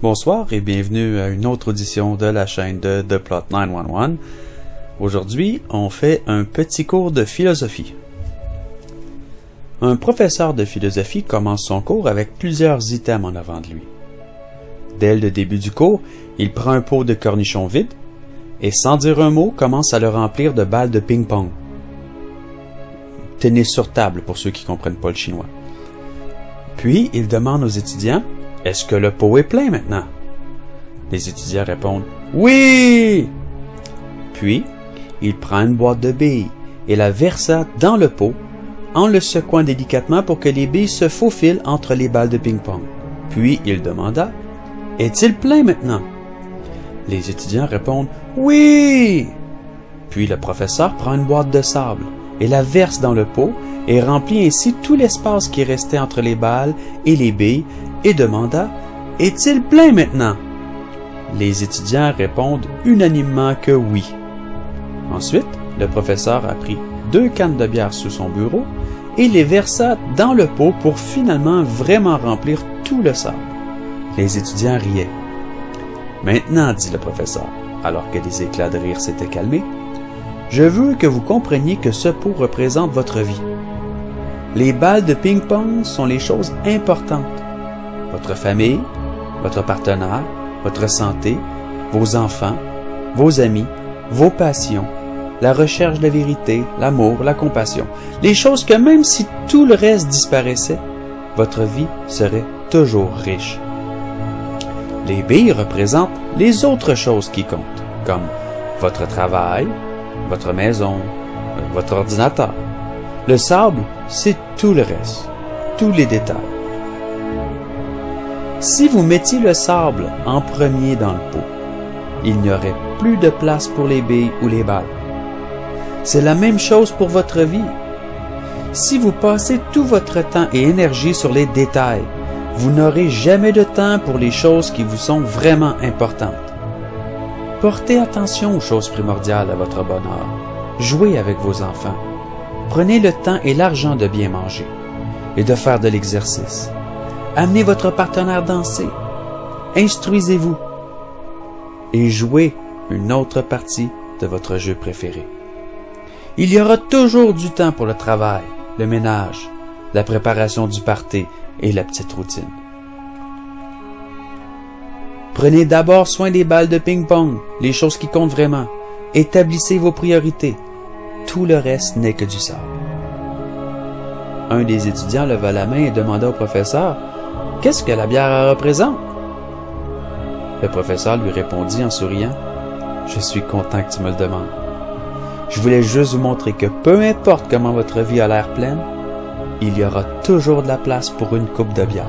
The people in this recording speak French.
Bonsoir et bienvenue à une autre audition de la chaîne de The Plot 911. Aujourd'hui, on fait un petit cours de philosophie. Un professeur de philosophie commence son cours avec plusieurs items en avant de lui. Dès le début du cours, il prend un pot de cornichons vide et sans dire un mot, commence à le remplir de balles de ping-pong. Tennis sur table pour ceux qui comprennent pas le chinois. Puis, il demande aux étudiants: est-ce que le pot est plein maintenant? Les étudiants répondent oui! Puis, il prend une boîte de billes et la versa dans le pot en le secouant délicatement pour que les billes se faufilent entre les balles de ping-pong. Puis, il demanda: est-il plein maintenant? Les étudiants répondent oui! Puis, le professeur prend une boîte de sable et la verse dans le pot et remplit ainsi tout l'espace qui restait entre les balles et les billes et demanda: est-il plein maintenant? Les étudiants répondent unanimement que oui. Ensuite, le professeur a pris 2 cannes de bière sous son bureau et les versa dans le pot pour finalement vraiment remplir tout le sable. Les étudiants riaient. Maintenant, dit le professeur, alors que les éclats de rire s'étaient calmés, je veux que vous compreniez que ce pot représente votre vie. Les balles de ping-pong sont les choses importantes. Votre famille, votre partenaire, votre santé, vos enfants, vos amis, vos passions, la recherche de la vérité, l'amour, la compassion. Les choses que même si tout le reste disparaissait, votre vie serait toujours riche. Les billes représentent les autres choses qui comptent, comme votre travail, votre maison, votre ordinateur. Le sable, c'est tout le reste, tous les détails. Si vous mettiez le sable en premier dans le pot, il n'y aurait plus de place pour les billes ou les balles. C'est la même chose pour votre vie. Si vous passez tout votre temps et énergie sur les détails, vous n'aurez jamais de temps pour les choses qui vous sont vraiment importantes. Portez attention aux choses primordiales à votre bonheur. Jouez avec vos enfants. Prenez le temps et l'argent de bien manger et de faire de l'exercice. Amenez votre partenaire danser. Instruisez-vous et jouez une autre partie de votre jeu préféré. Il y aura toujours du temps pour le travail, le ménage, la préparation du party et la petite routine. Prenez d'abord soin des balles de ping-pong, les choses qui comptent vraiment. Établissez vos priorités. Tout le reste n'est que du sable. Un des étudiants leva la main et demanda au professeur: qu'est-ce que la bière représente? Le professeur lui répondit en souriant: je suis content que tu me le demandes. Je voulais juste vous montrer que peu importe comment votre vie a l'air pleine, il y aura toujours de la place pour une coupe de bière.